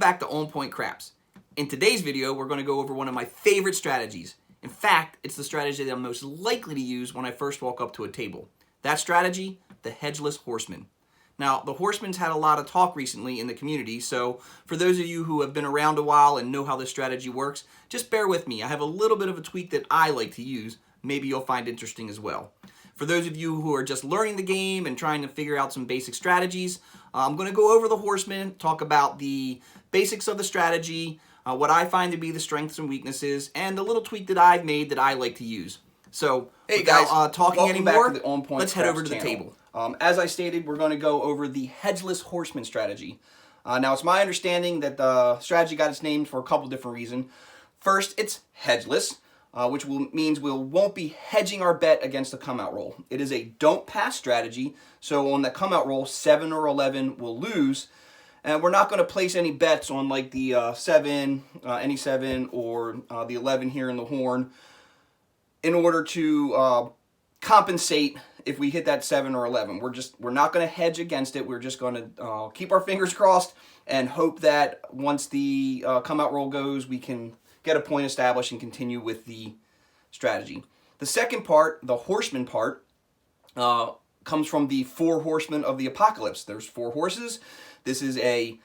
back to On Point Craps. In today's video, we're going to go over one of my favorite strategies. In fact, it's the strategy that I'm most likely to use when I first walk up to a table. That strategy, the Hedgeless Horseman. Now, the Horseman's had a lot of talk recently in the community, so for those of you who have been around a while and know how this strategy works, just bear with me. I have a little bit of a tweak that I like to use. Maybe you'll find interesting as well. For those of you who are just learning the game and trying to figure out some basic strategies, I'm going to go over the Horseman, talk about the basics of the strategy, what I find to be the strengths and weaknesses, and the little tweak that I've made that I like to use. So, hey guys, talking anymore, back to the On Point let's head over to the channel. table. As I stated, we're going to go over the Hedgeless Horseman strategy. Now, it's my understanding that the strategy got its name for a couple different reasons. First, it's hedgeless, which means we won't be hedging our bet against the come-out roll. It is a don't-pass strategy, so on the come-out roll, 7 or 11 will lose. And we're not going to place any bets on like the 7, any 7, or the 11 here in the horn in order to compensate if we hit that 7 or 11. We're not going to hedge against it. We're just going to keep our fingers crossed and hope that once the come-out roll goes, we can get a point established and continue with the strategy. The second part, the horseman part, comes from the 4 horsemen of the apocalypse. There's 4 horses. This is a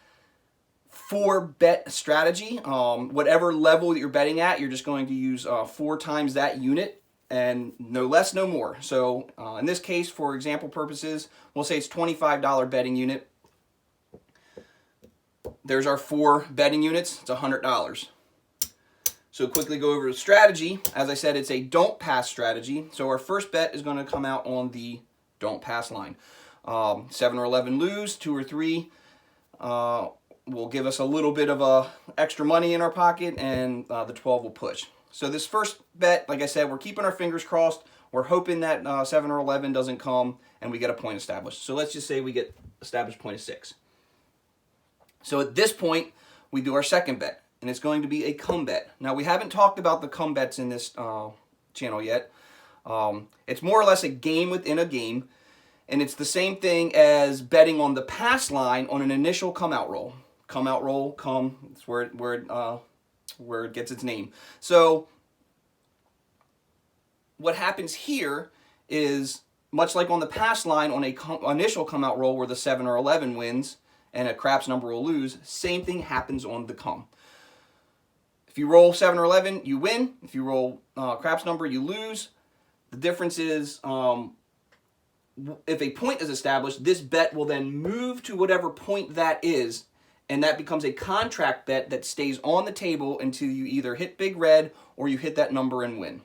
4-bet strategy. Whatever level that you're betting at, you're just going to use 4 times that unit, and no less, no more. So in this case, for example purposes, we'll say it's $25 betting unit. There's our 4 betting units. It's $100. So quickly go over the strategy. As I said, it's a don't pass strategy. So our first bet is going to come out on the don't pass line. 7 or 11 lose, 2 or 3 will give us a little bit of extra money in our pocket, and the 12 will push. So this first bet, like I said, we're keeping our fingers crossed. We're hoping that 7 or 11 doesn't come and we get a point established. So let's just say we get established point of 6. So at this point, we do our second bet, and it's going to be a come bet. Now, we haven't talked about the come bets in this channel yet. It's more or less a game within a game, and it's the same thing as betting on the pass line on an initial come-out roll. Come-out roll, come, it's where it gets its name. So what happens here is, much like on the pass line on a initial come-out roll where the 7 or 11 wins and a craps number will lose, same thing happens on the come. If you roll 7 or 11, you win. If you roll craps number, you lose. The difference is, if a point is established, this bet will then move to whatever point that is, and that becomes a contract bet that stays on the table until you either hit big red or you hit that number and win.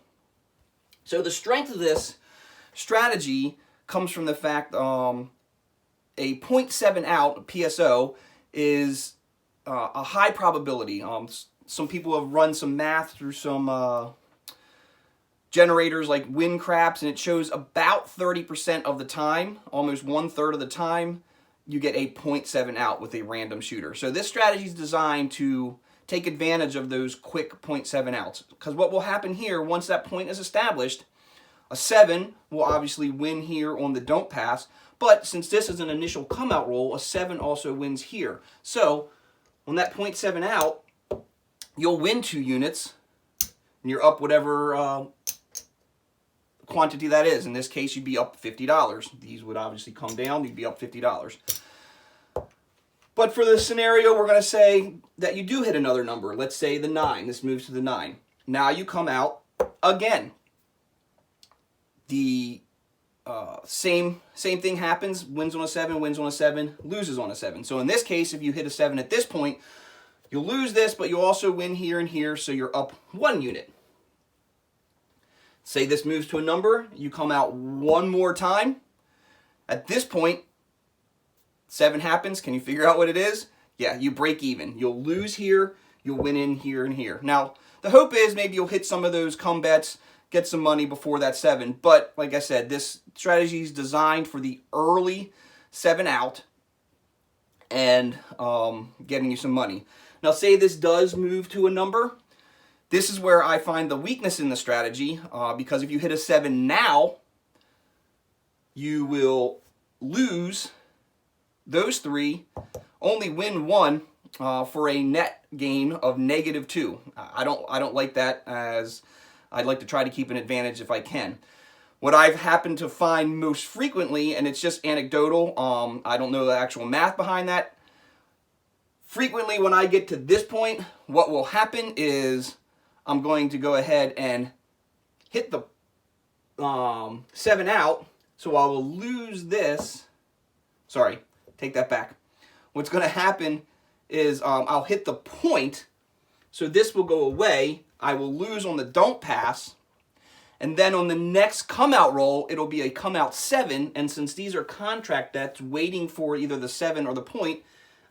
So the strength of this strategy comes from the fact a 0.7 out, PSO, is a high probability. Some people have run some math through some generators like win craps, and it shows about 30% of the time, almost 1/3 of the time, you get a 0.7 out with a random shooter. So this strategy is designed to take advantage of those quick 0.7 outs. Because what will happen here, once that point is established, a 7 will obviously win here on the don't pass, but since this is an initial come out roll, a 7 also wins here. So on that 0.7 out, you'll win 2 units, and you're up whatever quantity that is. In this case, you'd be up $50. These would obviously come down. You'd be up $50. But for this scenario, we're going to say that you do hit another number. Let's say the 9. This moves to the 9. Now you come out again. The same thing happens. Wins on a 7, wins on a 7, loses on a 7. So in this case, if you hit a 7 at this point, you'll lose this, but you'll also win here and here, so you're up 1 unit. Say this moves to a number, you come out one more time. At this point, 7 happens. Can you figure out what it is? Yeah, you break even. You'll lose here, you'll win in here and here. Now, the hope is maybe you'll hit some of those come bets, get some money before that 7. But like I said, this strategy is designed for the early 7 out and getting you some money. Now, say this does move to a number. This is where I find the weakness in the strategy, because if you hit a 7 now, you will lose those 3, only win 1, for a net gain of -2. I don't like that, as I'd like to try to keep an advantage if I can. What I've happened to find most frequently, and it's just anecdotal, I don't know the actual math behind that. Frequently when I get to this point, what will happen is I'm going to go ahead and hit the 7 out, so I will lose this. Sorry, take that back. What's going to happen is I'll hit the point, so this will go away. I will lose on the don't pass, and then on the next come out roll, it'll be a come out 7, and since these are contract bets waiting for either the 7 or the point,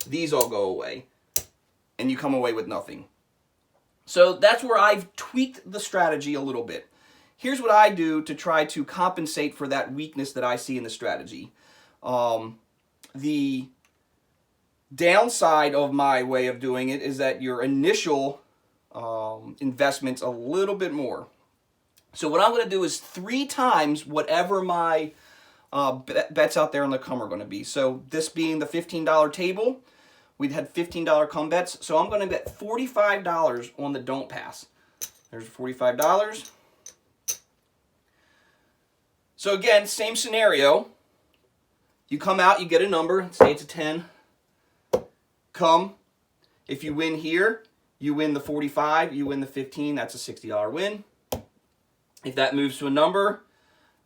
these all go away, and you come away with nothing. So that's where I've tweaked the strategy a little bit. Here's what I do to try to compensate for that weakness that I see in the strategy. The downside of my way of doing it is that your initial investment's a little bit more. So what I'm going to do is 3 times whatever my bets out there in the come are going to be. So this being the $15 table, we'd had $15 come bets. So I'm going to bet $45 on the don't pass. There's $45. So again, same scenario. You come out, you get a number, say it's a 10. Come. If you win here, you win the 45, you win the 15, that's a $60 win. If that moves to a number,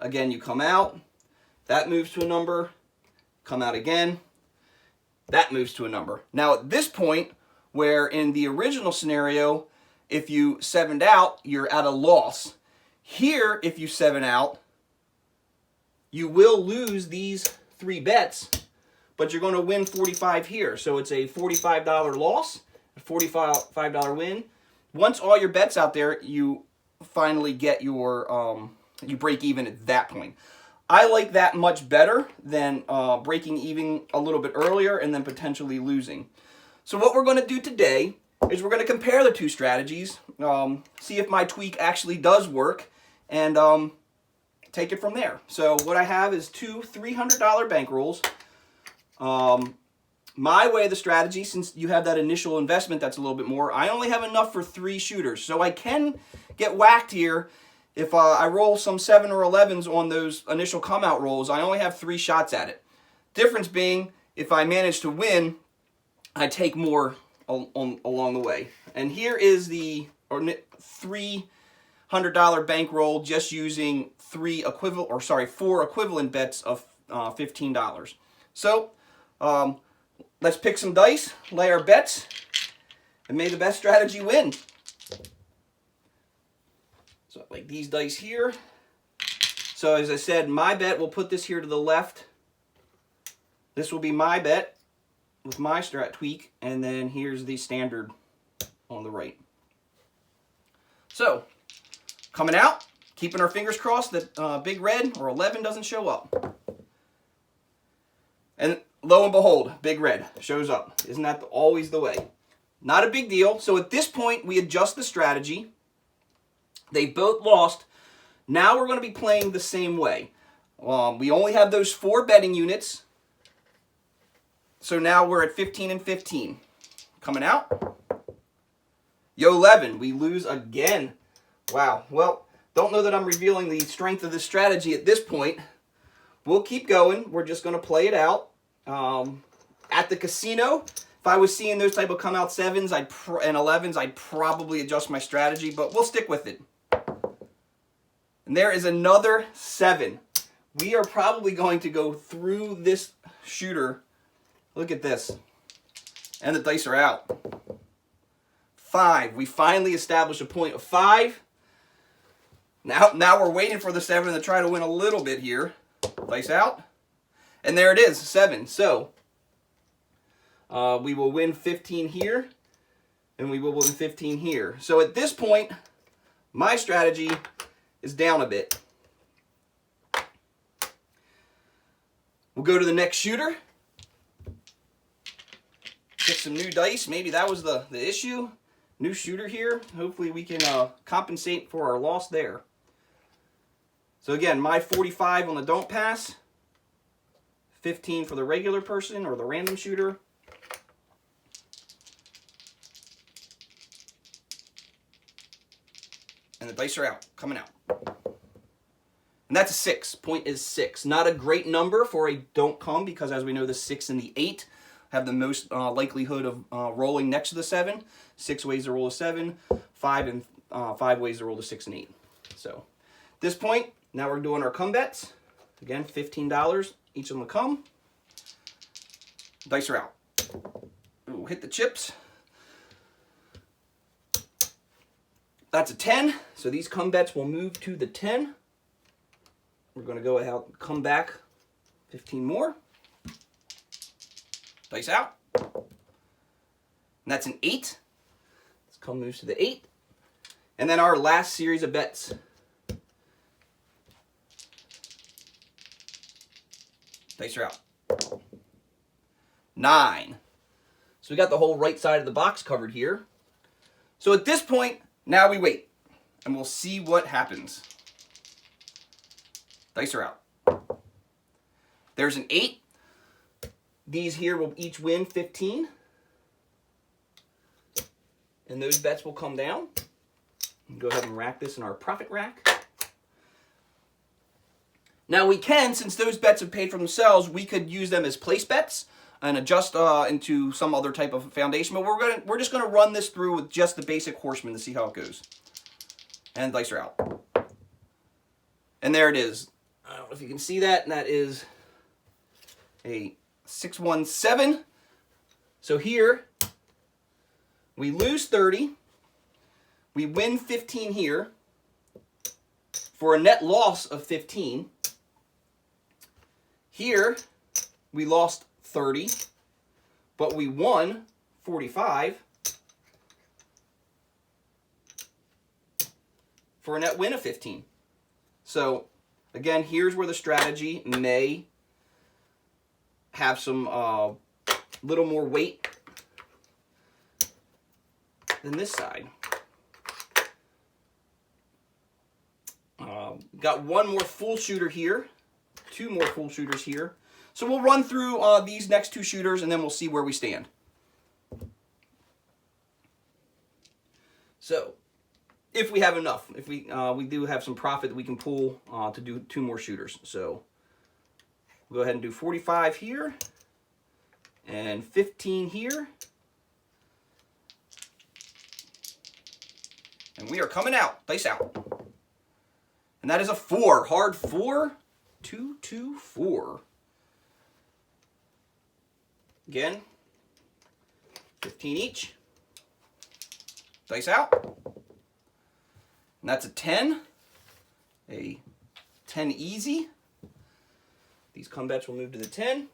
again, you come out. That moves to a number, come out again. That moves to a number. Now at this point, where in the original scenario, if you 7'd out, you're at a loss. Here, if you 7 out, you will lose these 3 bets, but you're going to win 45 here. So it's a $45 loss, a $45 win. Once all your bets out there, you finally get your, you break even at that point. I like that much better than breaking even a little bit earlier and then potentially losing. So what we're going to do today is we're going to compare the 2 strategies, see if my tweak actually does work, and take it from there. So what I have is 2 $300 bankrolls. My way of the strategy, since you have that initial investment that's a little bit more, I only have enough for 3 shooters. So I can get whacked here. If I roll some 7 or 11s on those initial come out rolls, I only have 3 shots at it. Difference being, if I manage to win, I take more along the way. And here is the $300 bankroll just using 4 equivalent bets of $15. So let's pick some dice, lay our bets, and may the best strategy win. So like these dice here. So as I said, my bet, we'll put this here to the left. This will be my bet with my strat tweak, and then here's the standard on the right. So coming out, keeping our fingers crossed that big red or 11 doesn't show up. And lo and behold, big red shows up. Isn't that always the way? Not a big deal. So at this point, we adjust the strategy. They both lost. Now we're going to be playing the same way. We only have those 4 betting units. So now we're at 15 and 15. Coming out. Yo, 11. We lose again. Wow. Well, don't know that I'm revealing the strength of this strategy at this point. We'll keep going. We're just going to play it out. At the casino, if I was seeing those type of come out 7s and 11s, I'd probably adjust my strategy, but we'll stick with it. And there is another 7. We are probably going to go through this shooter. Look at this. And the dice are out. 5. We finally established a point of 5. Now we're waiting for the 7 to try to win a little bit here. Dice out. And there it is, 7. So we will win 15 here, and we will win 15 here. So at this point, my strategy is down a bit. We'll go to the next shooter. Get some new dice. Maybe that was the issue. New shooter here. Hopefully we can compensate for our loss there. So again, my 45 on the don't pass. 15 for the regular person or the random shooter. And the dice are out, coming out. And that's a 6. Point is 6. Not a great number for a don't come, because as we know, the 6 and the 8 have the most likelihood of rolling next to the 7. 6 ways to roll a 7, 5 ways to roll the 6 and 8. So at this point, now we're doing our come bets. Again, $15 each of them will come. Dice are out. Ooh, hit the chips. That's a 10. So these come bets will move to the 10. We're going to go ahead and come back 15 more. Dice out. And that's an 8. Let's come moves to the 8. And then our last series of bets. Dice are out. 9. So we got the whole right side of the box covered here. So at this point, now we wait. And we'll see what happens. Dice are out. There's an 8. These here will each win 15. And those bets will come down. Go ahead and rack this in our profit rack. Now we can, since those bets have paid for themselves, we could use them as place bets and adjust into some other type of foundation. But we're just gonna run this through with just the basic Horseman to see how it goes. And the dice are out. And there it is. I don't know if you can see that, and that is a 617. So here, we lose 30. We win 15 here for a net loss of 15. Here, we lost 30, but we won 45 for a net win of 15. So, again, here's where the strategy may have some little more weight than this side. Got one more full shooter here, 2 more full shooters here. So we'll run through these next 2 shooters, and then we'll see where we stand. So, if we have enough, if we do have some profit that we can pull to do 2 more shooters. So we'll go ahead and do 45 here and 15 here. And we are coming out. Dice out. And that is a 4. Hard 4. 2, 2, 4. Again, 15 each. Dice out. And that's a 10. A 10 easy. These come bets will move to the 10.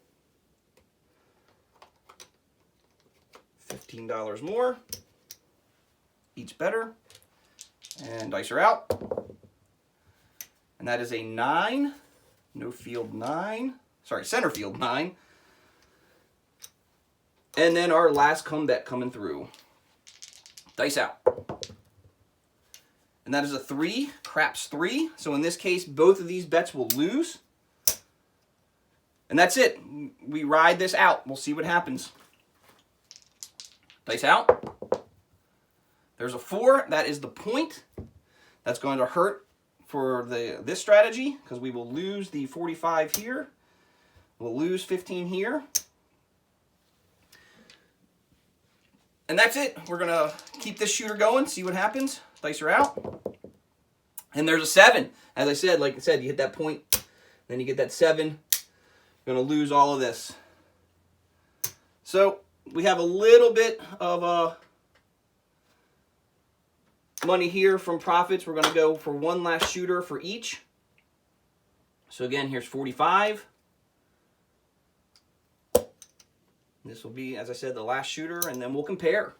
$15 more. Each better. And dice are out. And that is a 9. No field 9. Sorry, center field 9. And then our last come bet coming through. Dice out. And that is a 3. Craps 3. So in this case, both of these bets will lose. And that's it. We ride this out. We'll see what happens. Dice out. There's a 4. That is the point. That's going to hurt for this strategy, because we will lose the 45 here. We'll lose 15 here. And that's it. We're going to keep this shooter going, see what happens. Dice are out. And there's a 7. As I said, like I said, you hit that point, then you get that 7. You're going to lose all of this. So we have a little bit of money here from profits. We're going to go for one last shooter for each. So again, here's 45. This will be, as I said, the last shooter, and then we'll compare.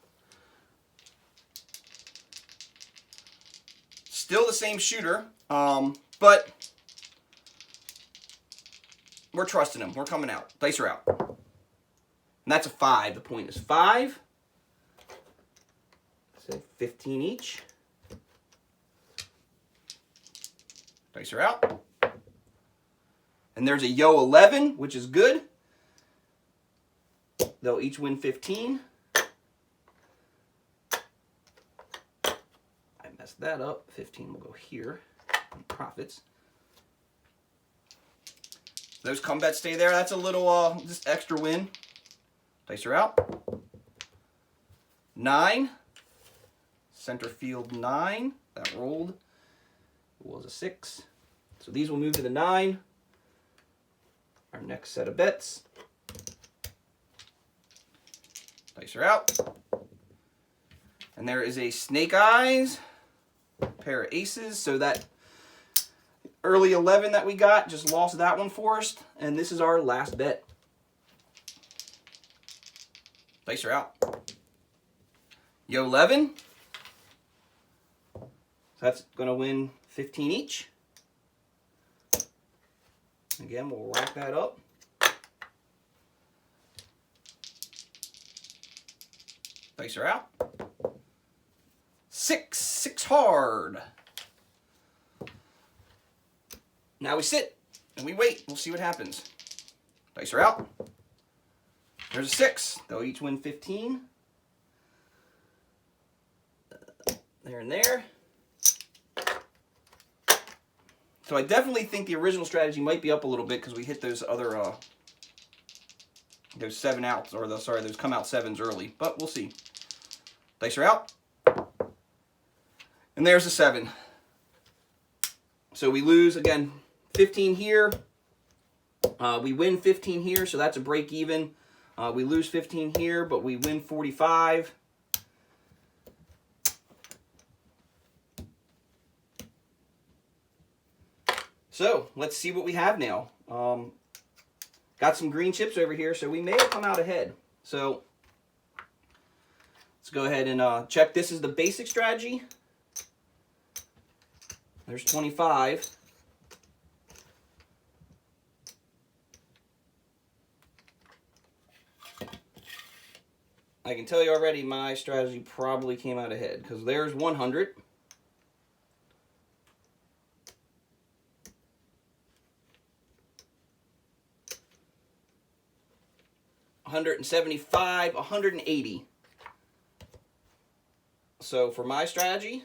Still the same shooter, but we're trusting him. We're coming out. Dice are out. And that's a 5. The point is 5. So 15 each. Dice are out. And there's a yo 11, which is good. They'll each win 15. I mess that up. 15 will go here. Profits. Those come bets stay there. That's a little just extra win. Dice are out. 9. Center field 9. That rolled. It was a 6. So these will move to the 9. Our next set of bets. Dice are out. And there is a snake eyes. Pair of aces. So that early 11 that we got just lost that one for us. And this is our last bet. Dice are out. Yo 11. So that's going to win 15 each. Again, we'll rack that up. Dice are out. 6 hard. Now we sit and we wait. We'll see what happens. Dice are out. There's a 6. They'll each win 15. There and there. So I definitely think the original strategy might be up a little bit because we hit those other those 7 outs, or those come out 7s early. But we'll see. Dice are out. And there's a 7. So we lose again 15 here. We win 15 here, so that's a break even. We lose 15 here, but we win 45. So let's see what we have now. Got some green chips over here, so we may have come out ahead. So let's go ahead and check. This is the basic strategy. There's 25. I can tell you already my strategy probably came out ahead because there's 100. $175, $180. So for my strategy,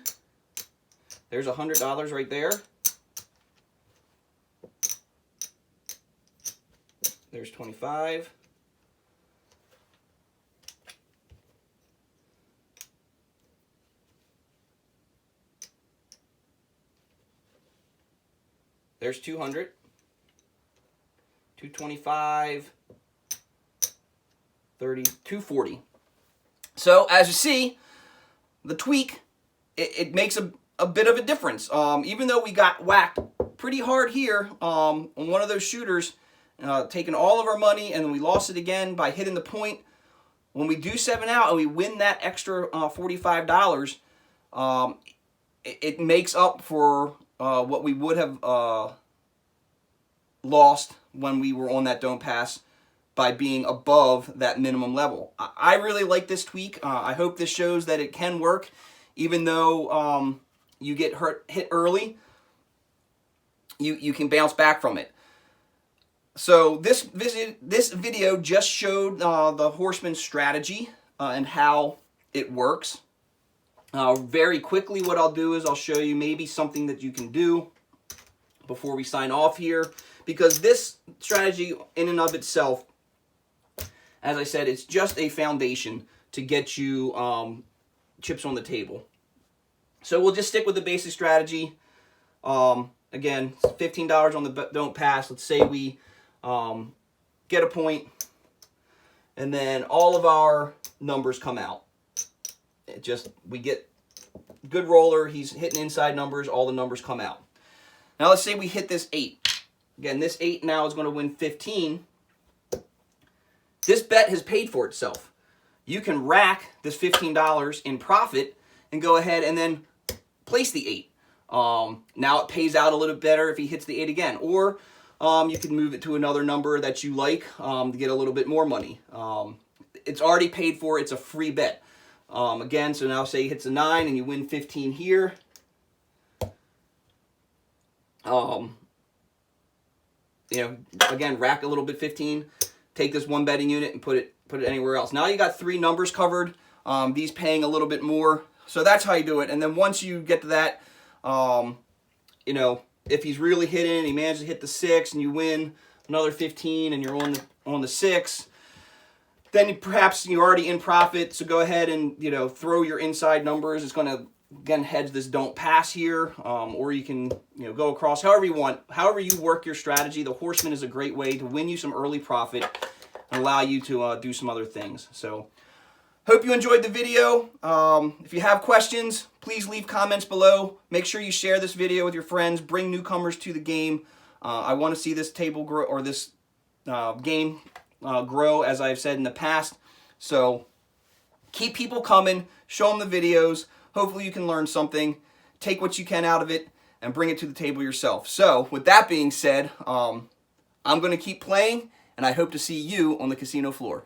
there's $100 right there. There's 25. There's 200. 225. 30, 240. So as you see, the tweak, it makes a bit of a difference. Even though we got whacked pretty hard here on one of those shooters, taking all of our money, and then we lost it again by hitting the point. When we do 7 out and we win that extra $45, it makes up for what we would have lost when we were on that don't pass by being above that minimum level. I really like this tweak. I hope this shows that it can work, even though you get hit early. You can bounce back from it. So this video just showed the Horseman strategy and how it works. Very quickly, what I'll do is I'll show you maybe something that you can do before we sign off here, because this strategy in and of itself, as I said, it's just a foundation to get you chips on the table. So we'll just stick with the basic strategy. Again, $15 on the don't pass. Let's say we get a point, and then all of our numbers come out. We get good roller. He's hitting inside numbers. All the numbers come out. Now let's say we hit this 8. Again, this 8 now is going to win 15. This bet has paid for itself. You can rack this $15 in profit and go ahead and then place the 8. Now it pays out a little better if he hits the 8 again. Or you can move it to another number that you like to get a little bit more money. It's already paid for. It's a free bet. Again, so now say he hits a 9 and you win 15 here. Again, rack a little bit 15. Take this one betting unit and put it anywhere else. Now you got 3 numbers covered. These paying a little bit more. So that's how you do it. And then once you get to that, you know, if he's really hitting, he manages to hit the 6 and you win another 15 and you're on the 6, then perhaps you're already in profit. So go ahead and, you know, throw your inside numbers. It's going to, again, hedge this don't pass here, or you can, you know, go across however you want. However you work your strategy, the Horseman is a great way to win you some early profit and allow you to do some other things. So hope you enjoyed the video. If you have questions, please leave comments below. Make sure you share this video with your friends. Bring newcomers to the game. I want to see this table grow, or this game grow, as I've said in the past. So keep people coming. Show them the videos. Hopefully you can learn something. Take what you can out of it and bring it to the table yourself. So with that being said, I'm going to keep playing, and I hope to see you on the casino floor.